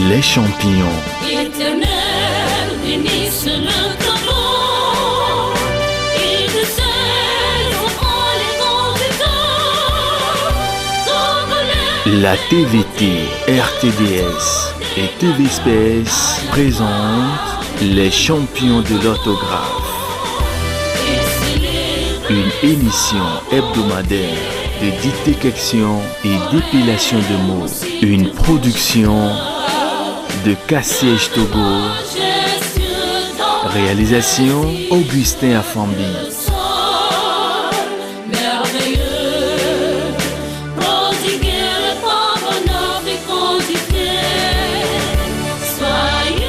Les champions. Éternel, bénisse le tambour, et de celles en les grands La TVT, RTDS et TV Space présentent les champions de l'orthographe. Une émission hebdomadaire de détection et d'épilation de mots. Une production de Cassiège Togo. Réalisation Augustin Afambi.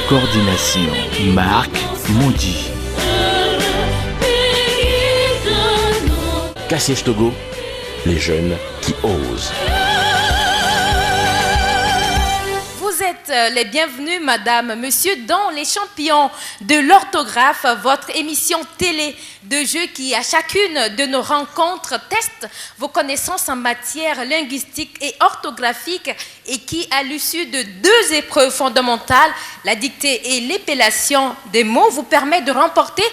Coordination Marc Maudit. Cassiège Togo, les jeunes qui osent. Vous êtes les bienvenus, madame, monsieur, dans les champions de l'orthographe, votre émission télé de jeu qui, à chacune de nos rencontres, teste vos connaissances en matière linguistique et orthographique et qui, à l'issue de 2 épreuves fondamentales, la dictée et l'épellation des mots, vous permet de remporter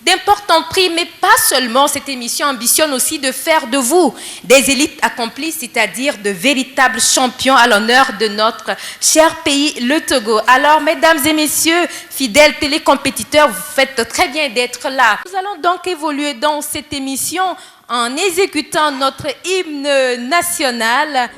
d'importants prix, mais pas seulement. Cette émission ambitionne aussi de faire de vous des élites accomplies, c'est-à-dire de véritables champions à l'honneur de notre cher pays, le Togo. Alors, mesdames et messieurs, fidèles télécompétiteurs, vous faites très bien d'être là. Nous allons donc évoluer dans cette émission en exécutant notre hymne national.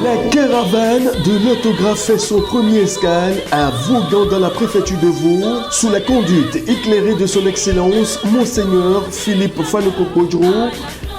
La caravane de l'autographe fait son premier escale à Vaughan dans la préfecture de Vaud sous la conduite éclairée de son excellence Monseigneur Philippe Fanokopodro,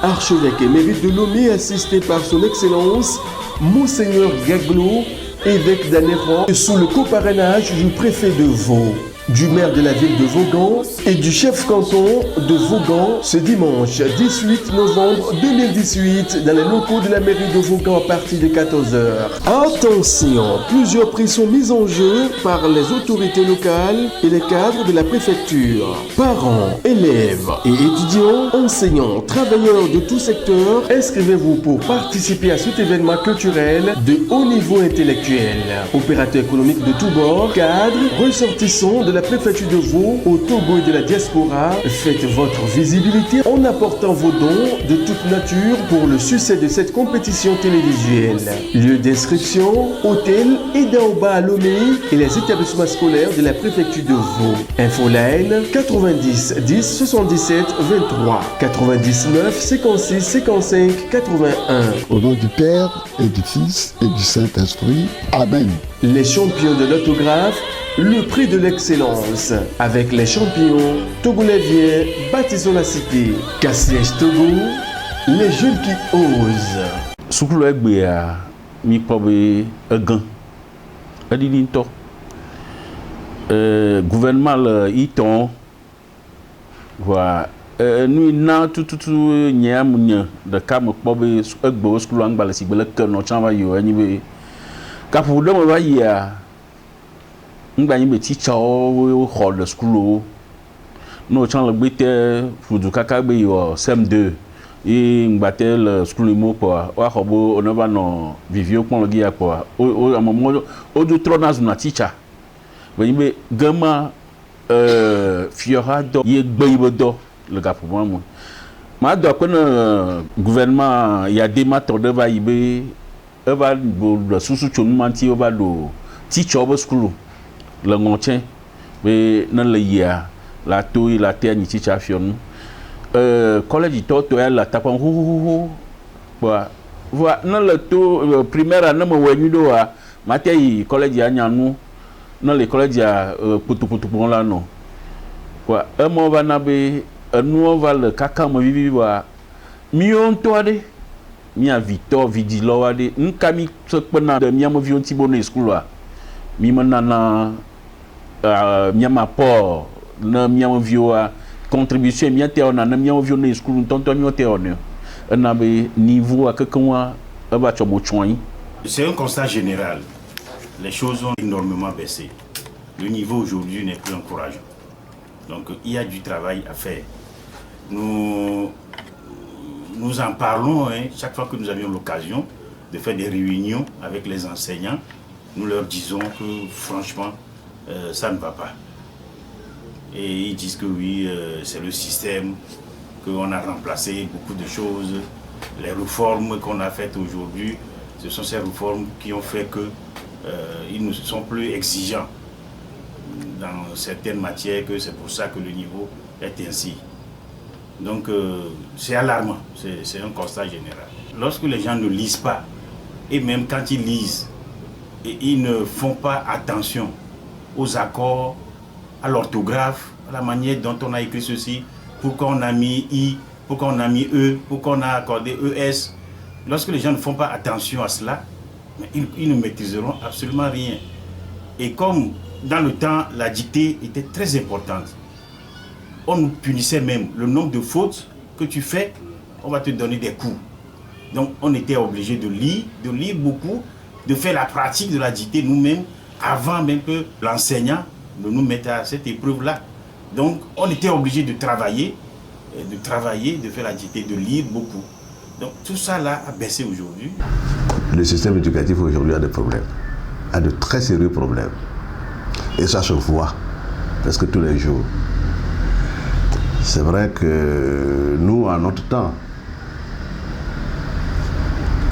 archevêque émérite de Lomé, assisté par son excellence Monseigneur Gaglo, évêque d'Anéran, sous le coparrainage du préfet de Vaud, du maire de la ville de Vaughan et du chef canton de Vaughan ce dimanche 18 novembre 2018 dans les locaux de la mairie de Vaughan à partir de 14h. Attention, plusieurs prix sont mis en jeu par les autorités locales et les cadres de la préfecture. Parents, élèves et étudiants, enseignants, travailleurs de tout secteur, inscrivez-vous pour participer à cet événement culturel de haut niveau intellectuel. Opérateurs économiques de tous bords, cadres, ressortissants de la préfecture de Vaud, au Togo et de la diaspora, faites votre visibilité en apportant vos dons de toute nature pour le succès de cette compétition télévisuelle. Lieu d'inscription, hôtel Edaoba à Lomé et les établissements scolaires de la préfecture de Vaud. Info line 90 10 77 23 99 56 55 81. Au nom du Père et du Fils et du Saint-Esprit. Amen. Les champions de l'autographe, le prix de l'excellence. Avec les champions, Togolais bâtissons la cité. Cassiège Togo, les jeunes qui osent. Souklo Egbea, mi pobe egan. Adilinto. Gouvernement iton. Voilà. Nous na tout nyam de kam pobe egbo souklo angbala si bele kerno chamba yo anyibe. Kapu do wa ya. Ngba yin be teacher o hall the school no chan le gbete fudu kaka gbe yo sem2 e ngba tel school mo po wa hobo onova no vivio pon lo gia po o amomo o du tronas na teacher be yin be gama fiora do ye gbe ibodo le gapu mo ma do ko na gouvernement ya de ma to de va yibe e va do susu chonu manti o va do teacher o school le ngotien be nan le ya la to la te ni ti cha fionu collège to ya la tapa ho wa na le to primaire na mo wenu do a mate yi collège ya nyanu na le collège ya putu bon la no wa mo va na be nous va le kaka mo vivi wa mi on to ade mi a Victor Vigilo ade nkami so pena de mi am vion ti bon school wa mi manana mi am apport na mi am vio contribution mi te ona na mi am vio na school tonto mi te ona na be niveau a quelqu'un va chomo chouin. C'est un constat général. Les choses ont énormément baissé. Le niveau aujourd'hui n'est plus encourageant. Donc il y a du travail à faire. Nous en parlons chaque fois que nous avions l'occasion de faire des réunions avec les enseignants. Nous leur disons que franchement, ça ne va pas. Et ils disent que oui, c'est le système, qu'on a remplacé beaucoup de choses. Les réformes qu'on a faites aujourd'hui, ce sont ces réformes qui ont fait qu'ils ne sont plus exigeants dans certaines matières, que c'est pour ça que le niveau est ainsi. Donc c'est alarmant, c'est un constat général. Lorsque les gens ne lisent pas, et même quand ils lisent, et ils ne font pas attention aux accords, à l'orthographe, à la manière dont on a écrit ceci, pourquoi on a mis I, pourquoi on a mis E, pourquoi on a accordé ES. Lorsque les gens ne font pas attention à cela, ils ne maîtriseront absolument rien. Et comme dans le temps, la dictée était très importante, on nous punissait même. Le nombre de fautes que tu fais, on va te donner des coups. Donc on était obligé de lire beaucoup, de faire la pratique de la dictée nous-mêmes, avant même que l'enseignant ne nous mette à cette épreuve-là. Donc on était obligé de travailler, de faire la dictée, de lire beaucoup. Donc tout ça là a baissé aujourd'hui. Le système éducatif aujourd'hui a des problèmes, a de très sérieux problèmes. Et ça se voit presque tous les jours. C'est vrai que nous, à notre temps,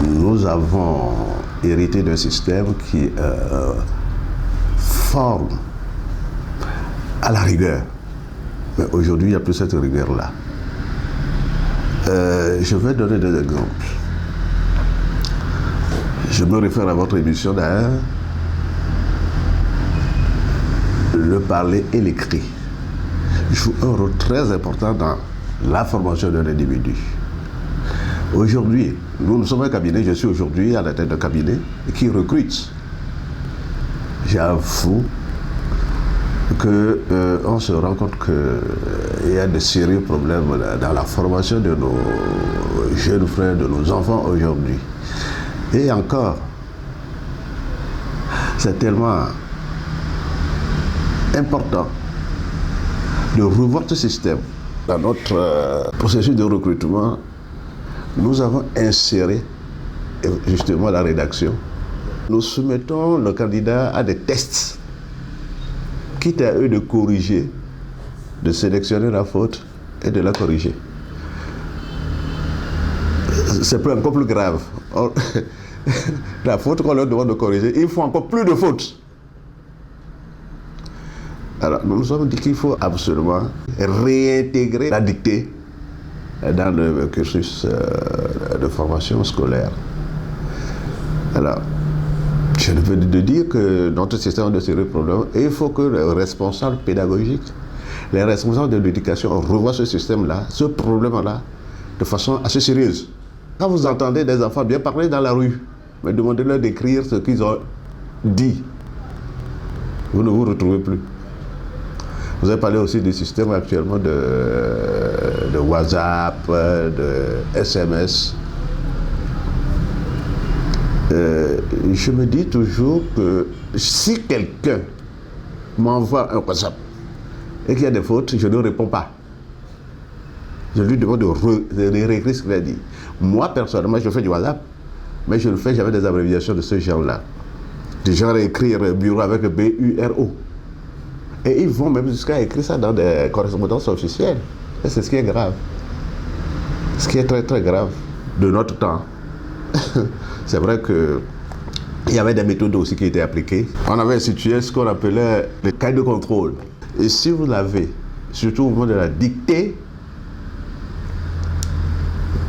nous avons hérité d'un système qui forme à la rigueur. Mais aujourd'hui, il n'y a plus cette rigueur-là. Je vais donner des exemples. Je me réfère à votre émission d'ailleurs. Le parler et l'écrit joue un rôle très important dans la formation d'un individu. Aujourd'hui, nous sommes un cabinet, je suis aujourd'hui à la tête d'un cabinet qui recrute. J'avoue qu'on se rend compte qu'il y a de sérieux problèmes dans la formation de nos jeunes frères, de nos enfants aujourd'hui. Et encore, c'est tellement important de revoir ce système. Dans notre processus de recrutement, nous avons inséré justement la rédaction. Nous soumettons le candidat à des tests, quitte à eux de corriger, de sélectionner la faute et de la corriger. C'est encore plus grave. La faute qu'on leur demande de corriger, ils font encore plus de fautes. Alors, nous nous sommes dit qu'il faut absolument réintégrer la dictée dans le cursus de formation scolaire. Alors, je ne veux dire que notre système a de sérieux problèmes et il faut que les responsables pédagogiques, les responsables de l'éducation revoient ce système-là, ce problème-là, de façon assez sérieuse. Quand vous entendez des enfants bien parler dans la rue, mais demandez-leur d'écrire ce qu'ils ont dit, vous ne vous retrouvez plus. Vous avez parlé aussi du système actuellement de WhatsApp, de SMS. Je me dis toujours que si quelqu'un m'envoie un WhatsApp et qu'il y a des fautes, je ne réponds pas. Je lui demande de réécrire ce qu'il a dit. Moi, personnellement, je fais du WhatsApp, mais je le fais, j'avais des abréviations de ce genre-là. Du genre écrire bureau avec B-U-R-O. Et ils vont même jusqu'à écrire ça dans des correspondances officielles. Et c'est ce qui est grave. Ce qui est très très grave de notre temps. C'est vrai qu'il y avait des méthodes aussi qui étaient appliquées. On avait institué ce qu'on appelait le cahier de contrôle. Et si vous l'avez surtout au moment de la dictée,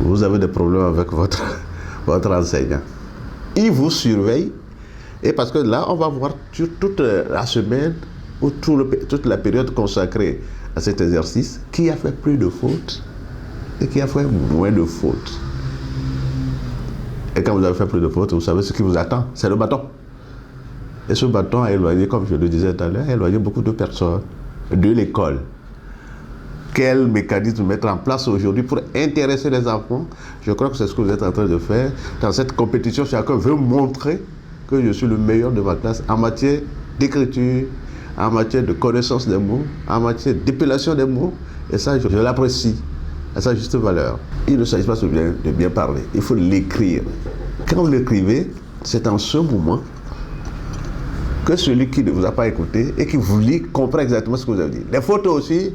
vous avez des problèmes avec votre enseignant. Il vous surveille, et parce que là, on va voir sur toute la semaine ou toute la période consacrée à cet exercice, qui a fait plus de fautes et qui a fait moins de fautes. Et quand vous avez fait plus de fautes, vous savez ce qui vous attend, c'est le bâton. Et ce bâton a éloigné, comme je le disais tout à l'heure, a éloigné beaucoup de personnes de l'école. Quel mécanisme mettre en place aujourd'hui pour intéresser les enfants? Je crois que c'est ce que vous êtes en train de faire. Dans cette compétition, chacun veut montrer que je suis le meilleur de ma classe en matière d'écriture, en matière de connaissance des mots, en matière d'épellation des mots. Et ça, je l'apprécie à sa juste valeur. Il ne s'agit pas de bien parler, il faut l'écrire. Quand vous l'écrivez, c'est en ce moment que celui qui ne vous a pas écouté et qui vous lit comprend exactement ce que vous avez dit. Les photos aussi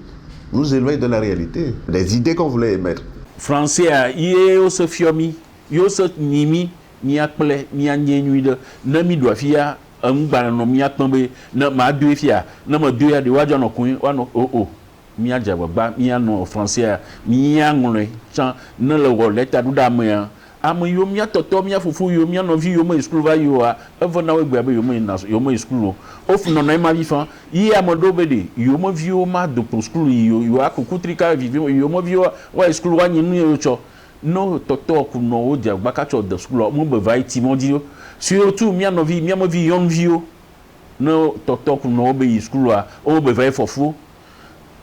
nous éloignent de la réalité, les idées qu'on voulait émettre. Français, il est se fiomi, il se nimi, mi akple, mi anyenui de, ne mi doit fia, no mi atombe, ne ma deux fia, ne me deux de wajan no coin, wano oh. Mi ajaba, mi no français, mi angone, chan, ne le rolet à doudamea. Amo yo mi atoto mi afufu yo mi no vi yo mo school va yo a evona we gbe yo mo school of no na ma vi fan yi amodo bede yo mo vi yo ma do pro school yo akuku trika vivi yo mo vi yo wa school wa nyinu yo cho no toto ku no o dia gba ka cho de school mo be vai ti mo di yo surtout mi no vi mi mo vi yon vi yo no toto ku no be school a o be vai fofu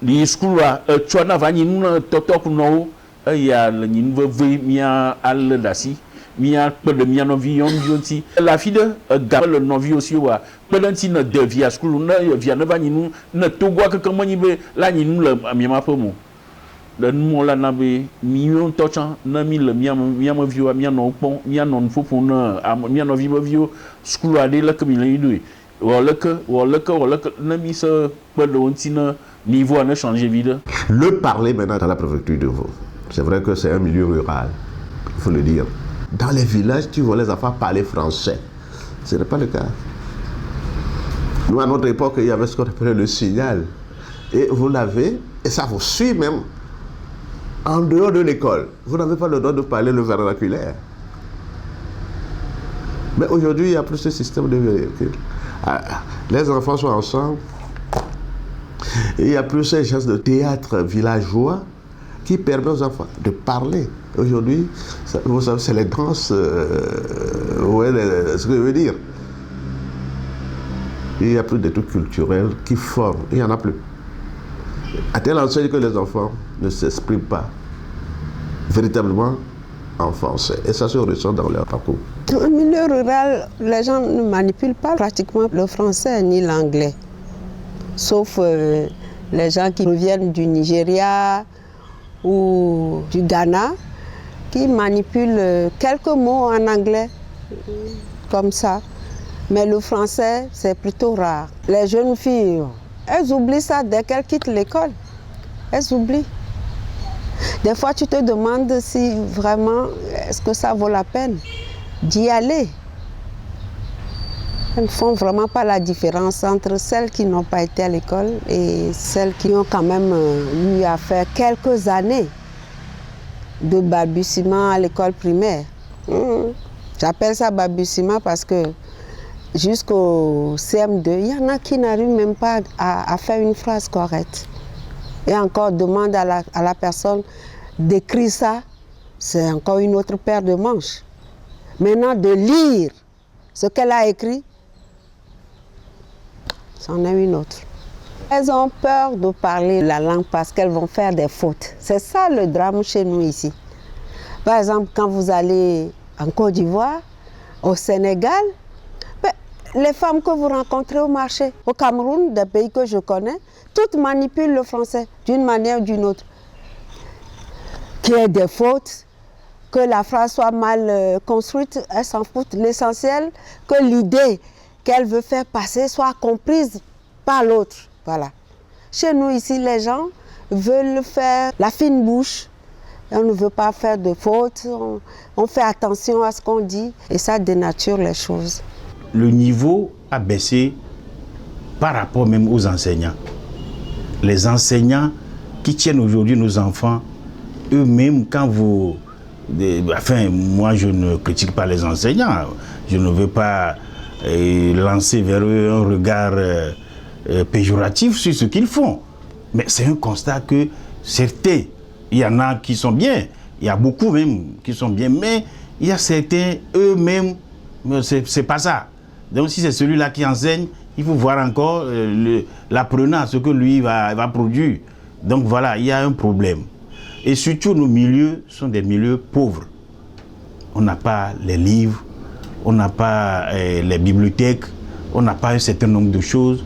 li school a cho na va nyinu toto ku no il y a le niveau mia al dasi mia peu de mia novi on joti la fille de gap le novi aussi wa pedanti na de via school na via na va nous na to gwa que comment ni be la ni nous le mia pa mo le nous la na be million tochan na mi le mia mo vio mia no pon mia non fofo na mia novi mo vio school a de la comme il est wala que na mi se peu de ontina niveau a changer vide. Le parler maintenant dans la préfecture de Vaud. C'est vrai que c'est un milieu rural, il faut le dire. Dans les villages, tu vois les enfants parler français. Ce n'est pas le cas. Nous, à notre époque, il y avait ce qu'on appelait le signal. Et vous l'avez, et ça vous suit même en dehors de l'école. Vous n'avez pas le droit de parler le vernaculaire. Mais aujourd'hui, il n'y a plus ce système de véhicule. Les enfants sont ensemble. Et il n'y a plus ces genres de théâtre villageois qui permet aux enfants de parler. Aujourd'hui, vous savez, c'est les danses, ce que je veux dire. Il n'y a plus de trucs culturels qui forment, il n'y en a plus. À telle enseigne que les enfants ne s'expriment pas véritablement en français. Et ça se ressent dans leur parcours. Dans le milieu rural, les gens ne manipulent pas pratiquement le français ni l'anglais. Sauf les gens qui reviennent du Nigeria, ou du Ghana, qui manipulent quelques mots en anglais, comme ça. Mais le français, c'est plutôt rare. Les jeunes filles, elles oublient ça dès qu'elles quittent l'école. Elles oublient. Des fois, tu te demandes si vraiment, est-ce que ça vaut la peine d'y aller. Elles ne font vraiment pas la différence entre celles qui n'ont pas été à l'école et celles qui ont quand même eu à faire quelques années de balbutiement à l'école primaire. J'appelle ça balbutiement parce que jusqu'au CM2, il y en a qui n'arrivent même pas à faire une phrase correcte. Et encore, demande à la personne d'écrire ça, c'est encore une autre paire de manches. Maintenant, de lire ce qu'elle a écrit, c'en est une autre. Elles ont peur de parler la langue parce qu'elles vont faire des fautes. C'est ça le drame chez nous ici. Par exemple, quand vous allez en Côte d'Ivoire, au Sénégal, les femmes que vous rencontrez au marché, au Cameroun, des pays que je connais, toutes manipulent le français d'une manière ou d'une autre. Qu'il y ait des fautes, que la phrase soit mal construite, elles s'en foutent. L'essentiel, que l'idée qu'elle veut faire passer soit comprise par l'autre. Voilà. Chez nous ici, les gens veulent faire la fine bouche. On ne veut pas faire de fautes, on fait attention à ce qu'on dit et ça dénature les choses. Le niveau a baissé par rapport même aux enseignants. les enseignants qui tiennent aujourd'hui nos enfants, eux-mêmes, quand vous... Enfin, moi, je ne critique pas les enseignants. Je ne veux pas lancer vers eux un regard péjoratif sur ce qu'ils font. Mais c'est un constat que certains, il y en a qui sont bien, il y a beaucoup même qui sont bien, mais il y a certains, eux-mêmes, c'est pas ça. Donc si c'est celui-là qui enseigne, il faut voir encore l'apprenant, ce que lui va produire. Donc voilà, il y a un problème. Et surtout, nos milieux sont des milieux pauvres. On n'a pas les livres, on n'a pas les bibliothèques, on n'a pas un certain nombre de choses.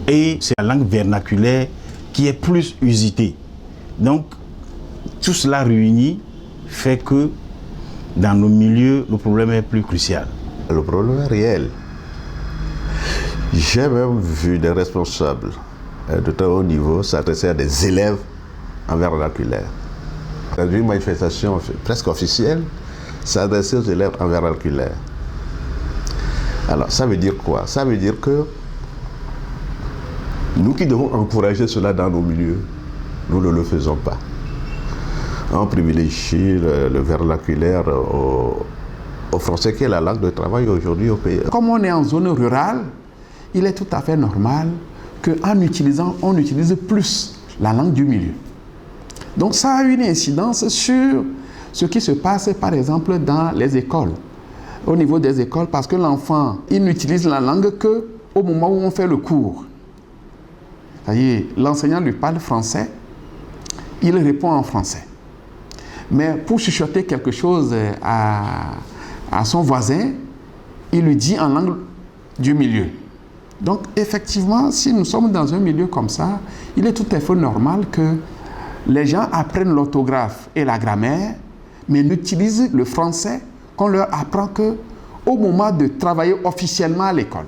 Et c'est la langue vernaculaire qui est plus usitée. Donc, tout cela réuni fait que dans nos milieux, le problème est plus crucial. Le problème est réel. J'ai même vu des responsables de très haut niveau s'adresser à des élèves en vernaculaire. Dans une manifestation presque officielle, s'adresser aux élèves en vernaculaire. Alors, ça veut dire quoi? Ça veut dire que nous qui devons encourager cela dans nos milieux, nous ne le faisons pas. On privilégie le vernaculaire au français qui est la langue de travail aujourd'hui au pays. Comme on est en zone rurale, il est tout à fait normal qu'en utilisant, on utilise plus la langue du milieu. Donc ça a une incidence sur ce qui se passe par exemple dans les écoles, au niveau des écoles, parce que l'enfant, il n'utilise la langue qu'au moment où on fait le cours. C'est-à-dire, l'enseignant lui parle français, il répond en français. Mais pour chuchoter quelque chose à son voisin, il lui dit en langue du milieu. Donc effectivement, si nous sommes dans un milieu comme ça, il est tout à fait normal que les gens apprennent l'orthographe et la grammaire, mais n'utilisent le français qu'on leur apprend qu'au moment de travailler officiellement à l'école.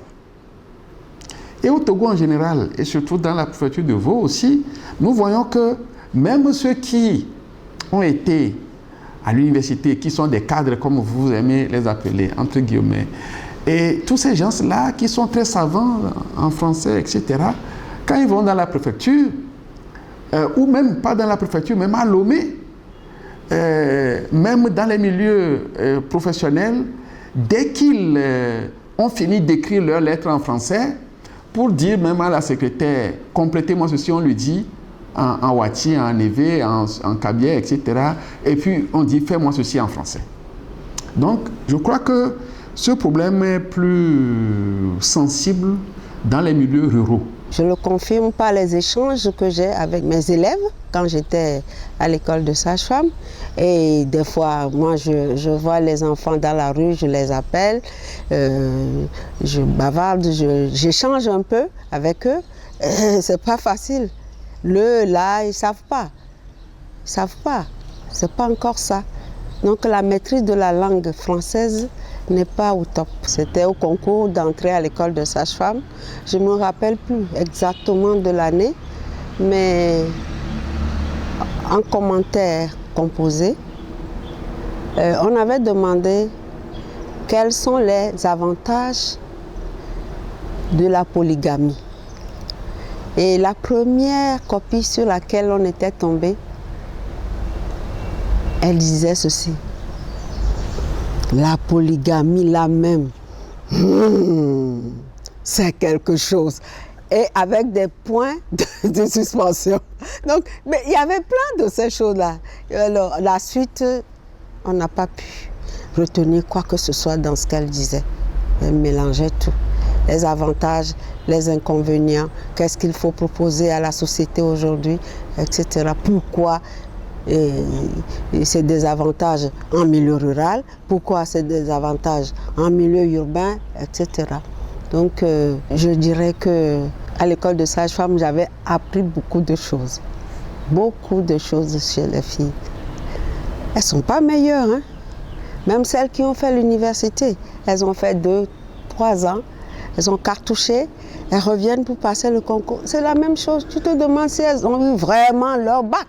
Et au Togo en général, et surtout dans la préfecture de Vaud aussi, nous voyons que même ceux qui ont été à l'université, qui sont des cadres comme vous aimez les appeler, entre guillemets, et tous ces gens-là qui sont très savants en français, etc., quand ils vont dans la préfecture, ou même pas dans la préfecture, même à Lomé, même dans les milieux professionnels, dès qu'ils ont fini d'écrire leurs lettres en français, pour dire même à la secrétaire, complétez-moi ceci, on lui dit en Wati, en Évé, en Kabylie, etc. Et puis on dit, fais-moi ceci en français. Donc, je crois que ce problème est plus sensible dans les milieux ruraux. Je le confirme par les échanges que j'ai avec mes élèves quand j'étais à l'école de sage-femme. Et des fois, moi, je vois les enfants dans la rue, je les appelle, je bavarde, j'échange un peu avec eux. C'est pas facile. Là, ils savent pas. Ils savent pas. C'est pas encore ça. Donc la maîtrise de la langue française n'est pas au top. C'était au concours d'entrée à l'école de sage-femme. Je ne me rappelle plus exactement de l'année, mais en commentaire composé, on avait demandé quels sont les avantages de la polygamie. Et la première copie sur laquelle on était tombé, elle disait ceci: la polygamie là même, c'est quelque chose. Et avec des points de suspension. Donc, mais il y avait plein de ces choses-là. Alors, la suite, on n'a pas pu retenir quoi que ce soit dans ce qu'elle disait. Elle mélangeait tout. Les avantages, les inconvénients, qu'est-ce qu'il faut proposer à la société aujourd'hui, etc. Pourquoi c'est des avantages en milieu rural, pourquoi c'est des avantages en milieu urbain, etc. Donc je dirais qu'à l'école de sage-femme, j'avais appris beaucoup de choses. Beaucoup de choses chez les filles. Elles ne sont pas meilleures, hein? Même celles qui ont fait l'université. Elles ont fait 2-3 ans, elles ont cartouché, elles reviennent pour passer le concours. C'est la même chose, tu te demandes si elles ont eu vraiment leur bac.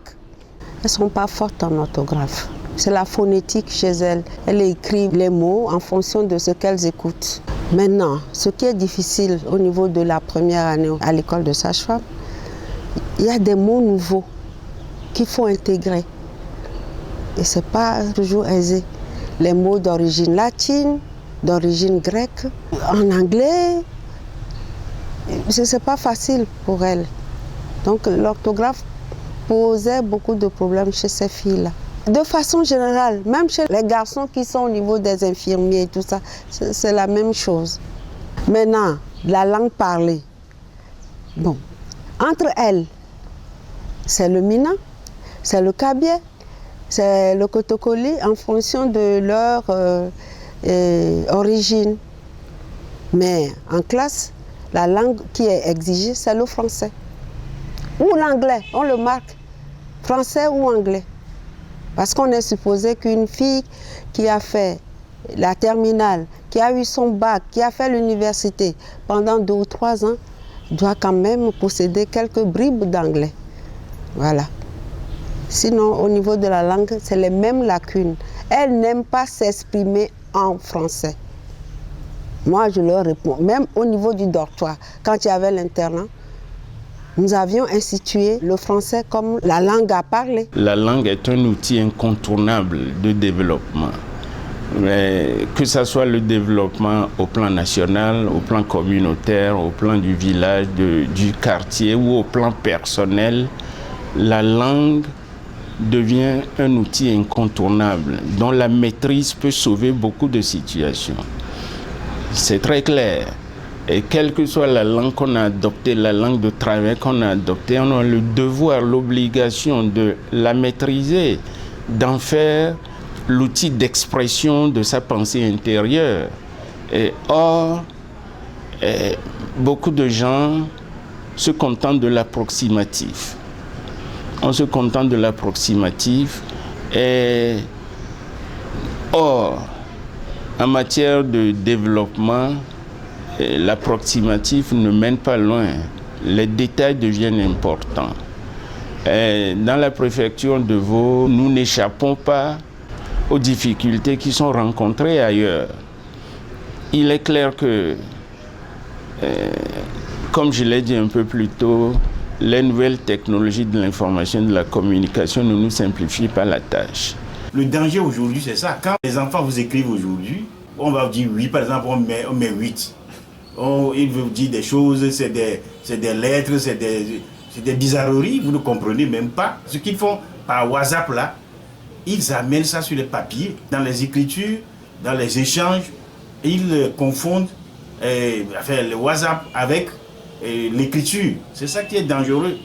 Elles ne sont pas fortes en orthographe. C'est la phonétique chez elles. Elles écrivent les mots en fonction de ce qu'elles écoutent. Maintenant, ce qui est difficile au niveau de la première année à l'école de sage-femme, il y a des mots nouveaux qu'il faut intégrer. Et ce n'est pas toujours aisé. Les mots d'origine latine, d'origine grecque, en anglais, ce n'est pas facile pour elles. Donc l'orthographe posait beaucoup de problèmes chez ces filles-là. De façon générale, même chez les garçons qui sont au niveau des infirmiers et tout ça, c'est la même chose. Maintenant, la langue parlée. Bon, entre elles, c'est le mina, c'est le kabye, c'est le kotokoli en fonction de leur origine. Mais en classe, la langue qui est exigée, c'est le français. Ou l'anglais, on le marque, français ou anglais. Parce qu'on est supposé qu'une fille qui a fait la terminale, qui a eu son bac, qui a fait l'université pendant 2 ou 3 ans, doit quand même posséder quelques bribes d'anglais. Voilà. Sinon, au niveau de la langue, c'est les mêmes lacunes. Elles n'aiment pas s'exprimer en français. Moi, je leur réponds, même au niveau du dortoir, quand il y avait l'internat, nous avions institué le français comme la langue à parler. La langue est un outil incontournable de développement. Mais que ce soit le développement au plan national, au plan communautaire, au plan du village, du quartier ou au plan personnel, la langue devient un outil incontournable dont la maîtrise peut sauver beaucoup de situations. C'est très clair. Et quelle que soit la langue qu'on a adoptée, la langue de travail qu'on a adoptée, on a le devoir, l'obligation de la maîtriser, d'en faire l'outil d'expression de sa pensée intérieure. Et or, beaucoup de gens se contentent de l'approximatif. On se contente de l'approximatif. Et or, en matière de développement, l'approximatif ne mène pas loin. Les détails deviennent importants. Et dans la préfecture de Vaud, nous n'échappons pas aux difficultés qui sont rencontrées ailleurs. Il est clair que, comme je l'ai dit un peu plus tôt, les nouvelles technologies de l'information et de la communication ne nous simplifient pas la tâche. Le danger aujourd'hui, c'est ça. Quand les enfants vous écrivent aujourd'hui, on va vous dire oui, par exemple, on met 8. Il veut dire des choses, c'est des lettres, c'est des bizarreries, vous ne comprenez même pas. Ce qu'ils font par WhatsApp là, ils amènent ça sur les papiers, dans les écritures, dans les échanges, ils confondent le WhatsApp avec l'écriture. C'est ça qui est dangereux.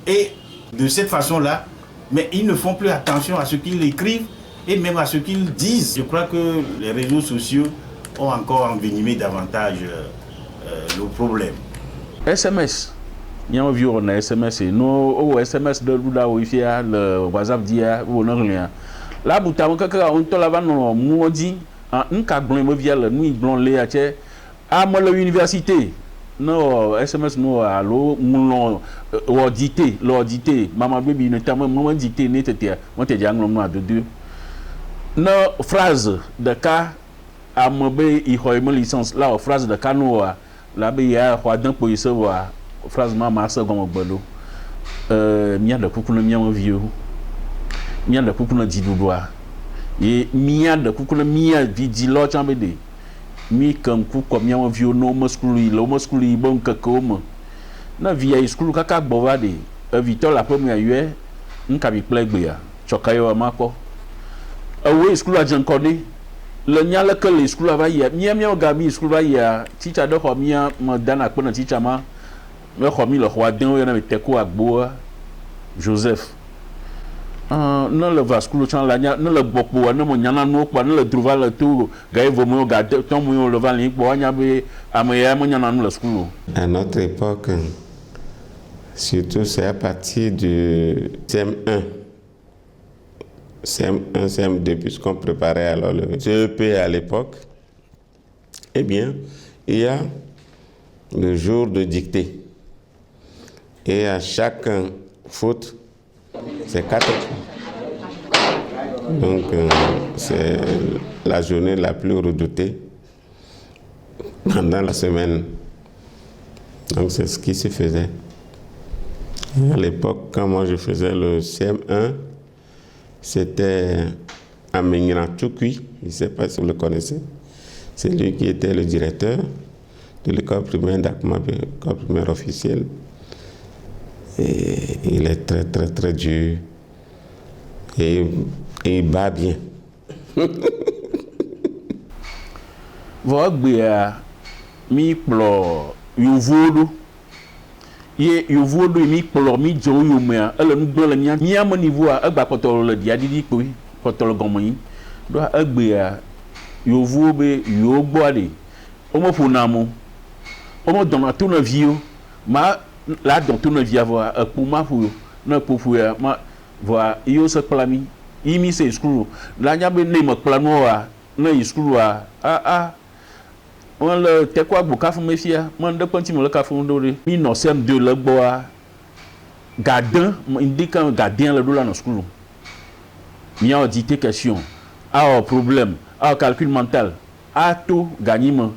Et de cette façon-là, mais ils ne font plus attention à ce qu'ils écrivent et même à ce qu'ils disent. Je crois que les réseaux sociaux ont encore envenimé davantage le problème. SMS. Il y a un vieux SMS. Nous, SMS de l'Ouda, le WhatsApp d'hier, ou non rien. Là, vous avez un peu de maudit, un cablon, nous, ils blont les à l'université. Non, SMS, nous, allô, nous, l'audité, maman, baby, notamment, moi, dicté, n'était, moi, t'es déjà un de deux. Non, phrase de cas. À mon bé, il y a une licence là, phrase de canoa. Là, il y a un pour y savoir. Phrase maman, ça comme un bolo. Mia de coucou, mia un vieux. Mia de coucou, dit doigt. Et mia de coucou, mia vidi l'autre en bédé. Mi comme coucou, comme mia un vieux, no musculi, le musculi, bon cacome. Na vieille school, caca bovade. Victor la première yeux, un cabi plague, chocayo à mako. Oui, school à Jean Corné. Le nyala que les schools avaient mia gabi school avaient teacher de homia madana pour teacher ma me homi le roi d'un ou n'avait teko agboa Joseph non le va school chan la nya non le bokbo non mon nyana no kwa non le trouva le tout gaé vomo gade ton mo le va link bo nya be amaya mo nyana no le school. À notre époque, surtout c'est à partir du CM1. CM1, CM2, puisqu'on préparait alors le CEP à l'époque, eh bien, il y a le jour de dictée. Et à chaque faute, c'est 4 points. Donc, c'est la journée la plus redoutée pendant la semaine. Donc, c'est ce qui se faisait. À l'époque, quand moi je faisais le CM1, c'était Amengra Tchoukui, je ne sais pas si vous le connaissez. C'est lui qui était le directeur de l'école primaire d'Akmabe, l'école primaire officielle. Et il est très, très, très dur. Et il bat bien. Voilà, mi plo yovodo ye yovodo mi plo mi jo yomea ele nu gbe le mia me niveau a egba kpɔtɔ le dia didi kpoe kpɔtɔ le gɔme yi do egbea yovo be yo gbɔ de o me ƒona mo o me dɔna to na viwo ma la dɔn to na via voa ekpo ma ƒo na ekpo ƒo ya ma voa yo se kpla mi yi mi se skulu la nya be ne me kpla no wa na yi skulu a on le te quoi bu kafu me fia man de ponti me le kafu ndo de mi no sem de le gbo a gardien indique un gardien le do la no school mi a dit question a problème a calcul mental a tout gagner me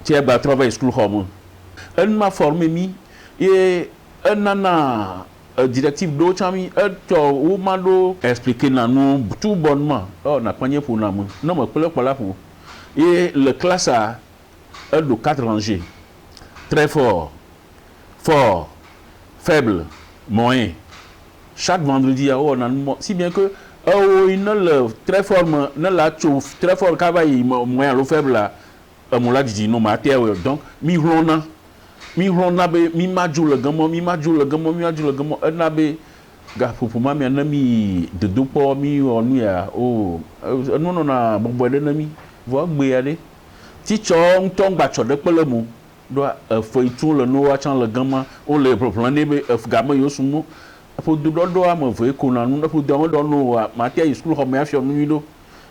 tie ba travail school home en m'a formé mi et un nana directive do chami to o ma do expliquer na nous tout bonnement oh na panye pour na mo non me pele pour pour et le classe a un de 4 rangées. Très fort, fort, faible, moyen. Chaque vendredi, si bien que très fort, très fort, moyen, le faible, on dit non, ma terre, donc, mi rona, mi majou le gamo, pour moi, mi de deux ports, mi on non, a bon bois d'ennemi, voir, béadé. Si tu as un ton battu de pelemo, doit feuilleton le noa chan le gamma, on les plané, mais gamma yosumo, pour du doigt, me voyez qu'on a nous pour dans nos matières, il se trouve comme un nudo,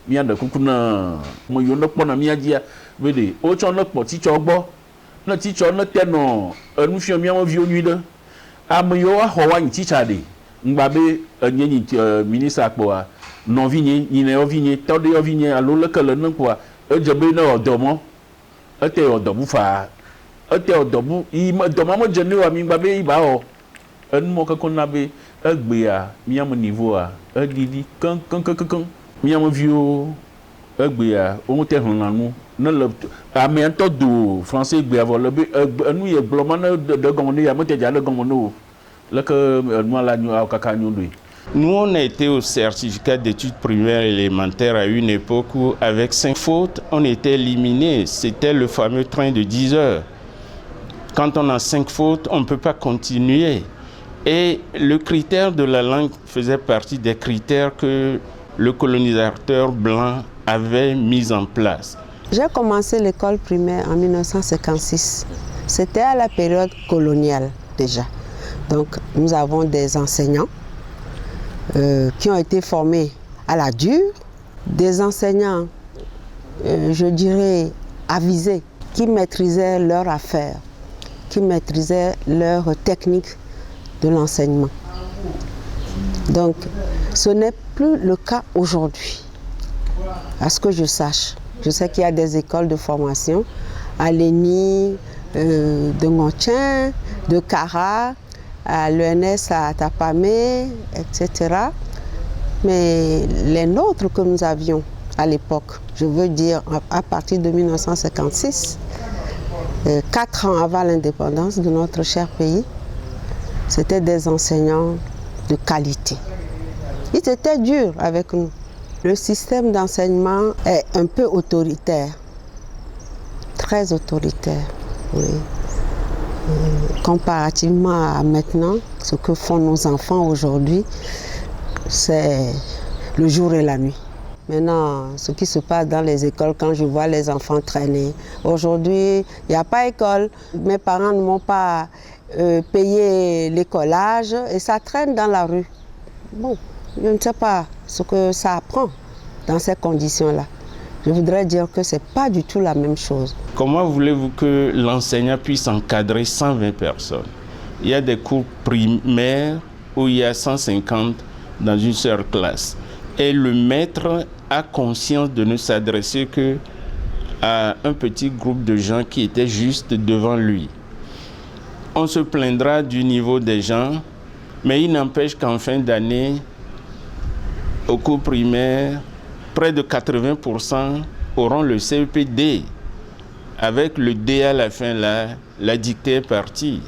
mia de kukuna, mon yon pas na mia dia, vede, au chan le petit chobo, le ticho ne teno, nous fions mia vieux nude, à me yo a Hawaii tichade, m'babe, ministre à quoi, non vigné, ni ne vigné, tant de vigné, à l'eau le que le nom quoi. Ejebe na odomo ete odobu fa ete odobu I domo mo jeni wa mi gbabe iba o enu mo kankan na be egbe a mi am niveau a edidi kan mi am vio egbe a o te hon lanu na le a me ento do français egbe avo le be enu ye bloma na de gomone ya mo te ja le gomono le que moi la nyu a kaka nyu do. Nous, on a été au certificat d'études primaires élémentaires à une époque où, avec 5 fautes, on était éliminé. C'était le fameux train de 10 heures. Quand on a 5 fautes, on ne peut pas continuer. Et le critère de la langue faisait partie des critères que le colonisateur blanc avait mis en place. J'ai commencé l'école primaire en 1956. C'était à la période coloniale déjà. Donc, nous avons des enseignants qui ont été formés à la dure, des enseignants, je dirais, avisés, qui maîtrisaient leur affaire, qui maîtrisaient leur technique de l'enseignement. Donc, ce n'est plus le cas aujourd'hui, à ce que je sache. Je sais qu'il y a des écoles de formation à l'ENI, de Ngontien, de Kara, à l'ENS à Tapamé, etc. Mais les nôtres que nous avions à l'époque, je veux dire à partir de 1956, 4 ans avant l'indépendance de notre cher pays, c'était des enseignants de qualité. Ils étaient durs avec nous. Le système d'enseignement est un peu autoritaire, très autoritaire, oui. Comparativement à maintenant, ce que font nos enfants aujourd'hui, c'est le jour et la nuit. Maintenant, ce qui se passe dans les écoles, quand je vois les enfants traîner, aujourd'hui, il n'y a pas d'école. Mes parents ne m'ont pas payé l'écolage et ça traîne dans la rue. Bon, je ne sais pas ce que ça apprend dans ces conditions-là. Je voudrais dire que ce n'est pas du tout la même chose. Comment voulez-vous que l'enseignant puisse encadrer 120 personnes? Il y a des cours primaires où il y a 150 dans une seule classe. Et le maître a conscience de ne s'adresser qu'à un petit groupe de gens qui étaient juste devant lui. on se plaindra du niveau des gens, mais il n'empêche qu'en fin d'année, au cours primaire, près de 80% auront le CEPD. Avec le D à la fin, là, la dictée est partie.